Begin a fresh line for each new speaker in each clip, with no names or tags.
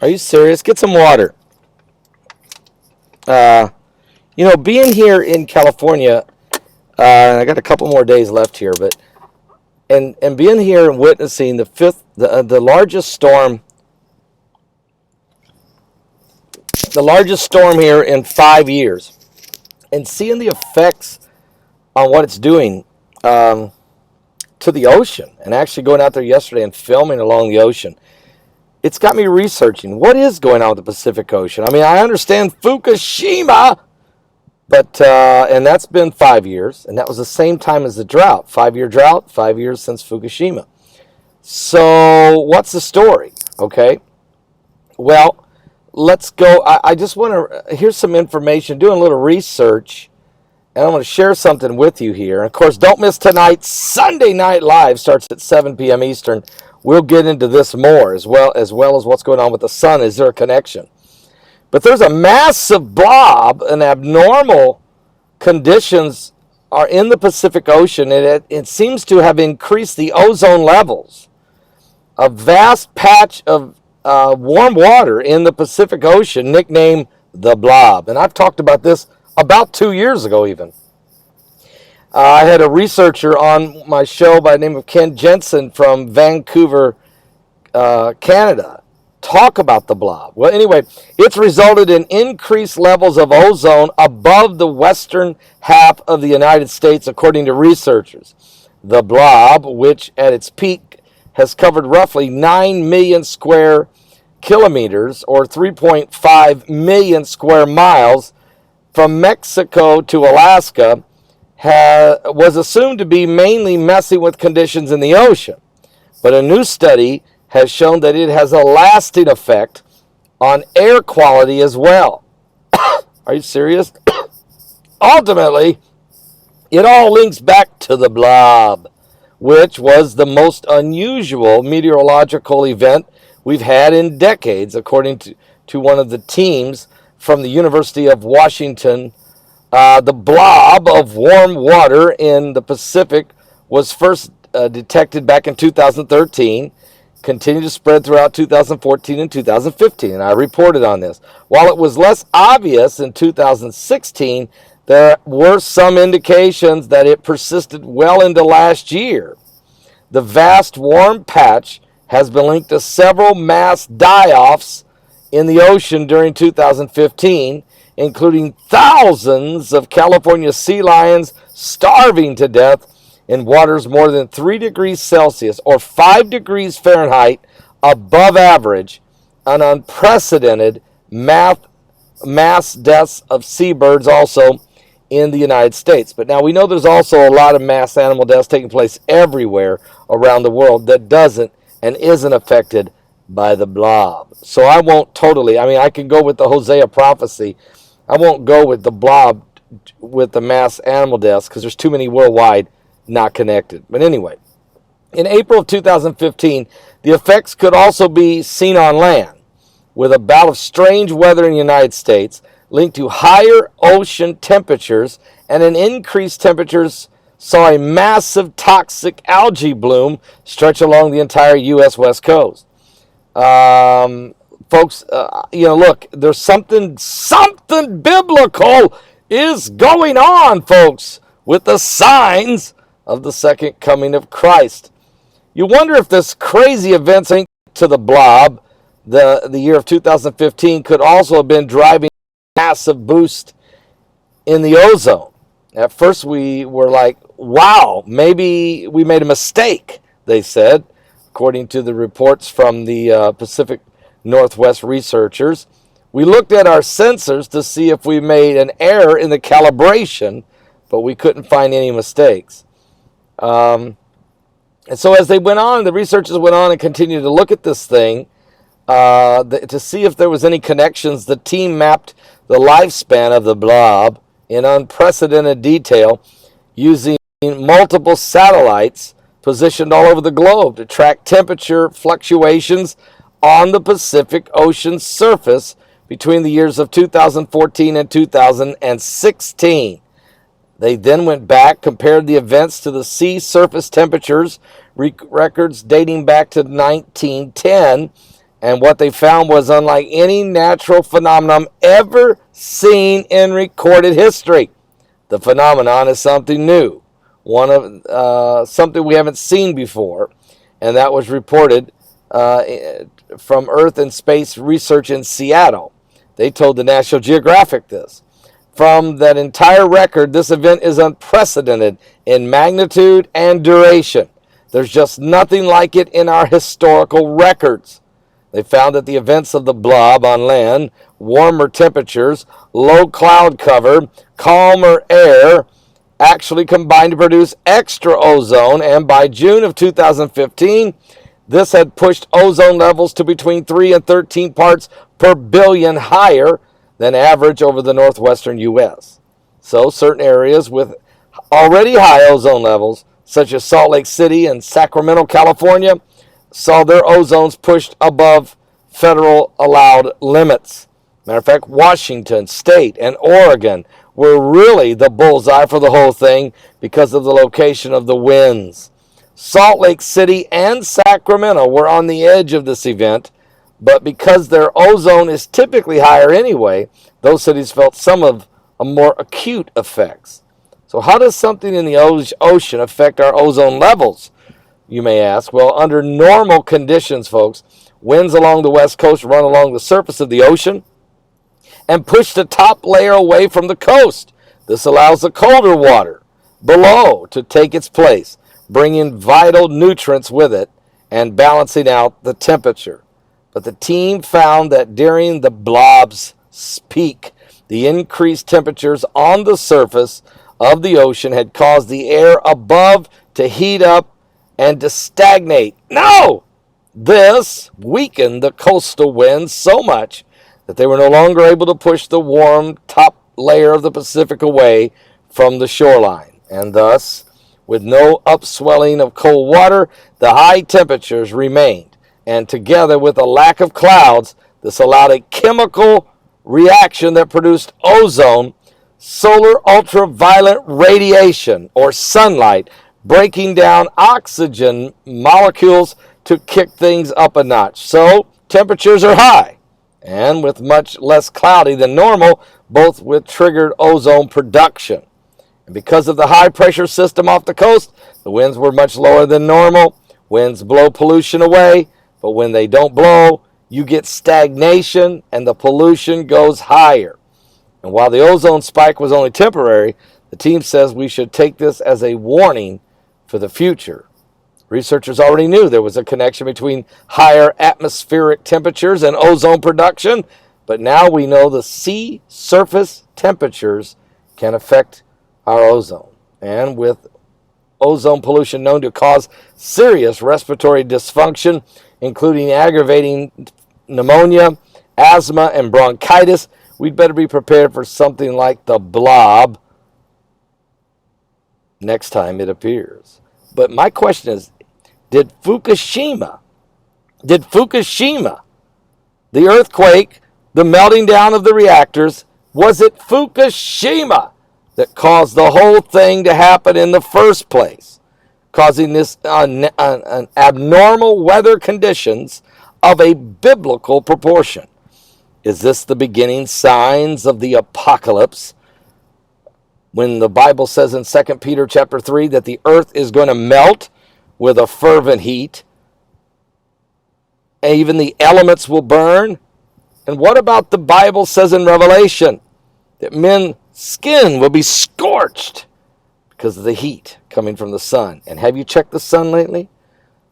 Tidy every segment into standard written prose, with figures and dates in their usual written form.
Are you serious? Get some water. Uh, Being here in California, I got a couple more days left here, but and being here and witnessing the largest storm, here in 5 years, and seeing the effects on what it's doing to the ocean, and actually going out there yesterday and filming along the ocean. It's got me researching what is going on with the Pacific Ocean. I mean, I understand Fukushima, but and that's been 5 years, and that was the same time as the drought. 5-year drought, 5 years since Fukushima. So what's the story? Okay, well, let's go. I just want to, here's some information, doing a little research, and I'm going to share something with you here. And of course, don't miss tonight's Sunday Night Live, starts at 7 p.m. Eastern. We'll get into this more, as well as what's going on with the sun. Is there a connection? But there's a massive blob, and abnormal conditions are in the Pacific Ocean, and it seems to have increased the ozone levels. A vast patch of warm water in the Pacific Ocean, nicknamed the Blob. And I've talked about this about 2 years ago even. I had a researcher on my show by the name of Ken Jensen from Vancouver, Canada, talk about the Blob. Well, anyway, it's resulted in increased levels of ozone above the western half of the United States, according to researchers. The Blob, which at its peak has covered roughly 9 million square kilometers, or 3.5 million square miles, from Mexico to Alaska, was assumed to be mainly messing with conditions in the ocean. But a new study has shown that it has a lasting effect on air quality as well. Are you serious? Ultimately, it all links back to the Blob, which was the most unusual meteorological event we've had in decades, according to one of the teams from the University of Washington. The blob of warm water in the Pacific was first detected back in 2013, continued to spread throughout 2014 and 2015, and I reported on this. While it was less obvious in 2016, there were some indications that it persisted well into last year. The vast warm patch has been linked to several mass die-offs in the ocean during 2015, including thousands of California sea lions starving to death in waters more than 3 degrees Celsius or 5 degrees Fahrenheit above average, an unprecedented mass deaths of seabirds also in the United States. But now we know there's also a lot of mass animal deaths taking place everywhere around the world that doesn't and isn't affected by the Blob. So I won't totally, I can go with the Hosea prophecy. I won't go with the Blob with the mass animal deaths because there's too many worldwide not connected. But anyway, in April of 2015, the effects could also be seen on land, with a bout of strange weather in the United States linked to higher ocean temperatures, and an increased temperatures saw a massive toxic algae bloom stretch along the entire U.S. West Coast. Folks, look, there's something biblical is going on, folks, with the signs of the second coming of Christ. You wonder if this crazy events linked to the Blob, the year of 2015, could also have been driving a massive boost in the ozone. At first we were like, wow, maybe we made a mistake, they said, according to the reports from the Pacific Northwest researchers. We looked at our sensors to see if we made an error in the calibration, but we couldn't find any mistakes. And so as they went on, the researchers went on and continued to look at this thing to see if there was any connections. The team mapped the lifespan of the Blob in unprecedented detail using multiple satellites positioned all over the globe to track temperature fluctuations on the Pacific Ocean surface between the years of 2014 and 2016. They then went back, compared the events to the sea surface temperatures records dating back to 1910, And what they found was unlike any natural phenomenon ever seen in recorded history. The phenomenon is something new, something we haven't seen before, and that was reported from Earth and Space Research in Seattle. They told the National Geographic this. From that entire record, this event is unprecedented in magnitude and duration. There's just nothing like it in our historical records. They found that the events of the blob on land, warmer temperatures, low cloud cover, calmer air, actually combined to produce extra ozone, and by June of 2015, this had pushed ozone levels to between 3 and 13 parts per billion higher than average over the northwestern U.S. So certain areas with already high ozone levels, such as Salt Lake City and Sacramento, California, saw their ozones pushed above federal allowed limits. Matter of fact, Washington State and Oregon were really the bullseye for the whole thing because of the location of the winds. Salt Lake City and Sacramento were on the edge of this event, but because their ozone is typically higher anyway, those cities felt some of a more acute effects. So how does something in the ocean affect our ozone levels, you may ask? Well, under normal conditions, folks, winds along the west coast run along the surface of the ocean and push the top layer away from the coast. This allows the colder water below to take its place, bringing vital nutrients with it and balancing out the temperature. But the team found that during the blob's peak, the increased temperatures on the surface of the ocean had caused the air above to heat up and to stagnate. No! This weakened the coastal winds so much that they were no longer able to push the warm top layer of the Pacific away from the shoreline. And thus, with no upswelling of cold water, the high temperatures remained. And together with a lack of clouds, this allowed a chemical reaction that produced ozone, solar ultraviolet radiation, or sunlight, breaking down oxygen molecules to kick things up a notch. So temperatures are high, and with much less cloudy than normal, both with triggered ozone production. And because of the high pressure system off the coast, the winds were much lower than normal. Winds blow pollution away, but when they don't blow, you get stagnation and the pollution goes higher. And while the ozone spike was only temporary, the team says we should take this as a warning for the future. Researchers already knew there was a connection between higher atmospheric temperatures and ozone production, but now we know the sea surface temperatures can affect our ozone. And with ozone pollution known to cause serious respiratory dysfunction, including aggravating pneumonia, asthma, and bronchitis, we'd better be prepared for something like the blob next time it appears. But my question is, did Fukushima, the earthquake, the melting down of the reactors, was it Fukushima that caused the whole thing to happen in the first place, causing this abnormal weather conditions of a biblical proportion? Is this the beginning signs of the apocalypse, when the Bible says in 2 Peter chapter 3 that the earth is going to melt with a fervent heat, and even the elements will burn? And what about the Bible says in Revelation that men's skin will be scorched because of the heat coming from the sun? And have you checked the sun lately?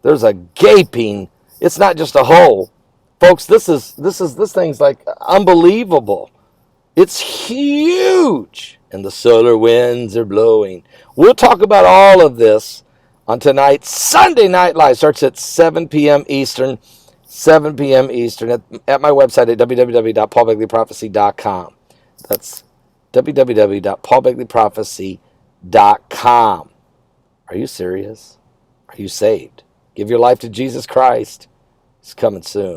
There's a gaping, it's not just a hole. Folks, this thing's like unbelievable. It's huge, and the solar winds are blowing. We'll talk about all of this on tonight's Sunday Night Live. Starts at 7 p.m. Eastern, at my website at www.paulbegleyprophecy.com. That's www.paulbegleyprophecy.com. Are you serious? Are you saved? Give your life to Jesus Christ. He's coming soon.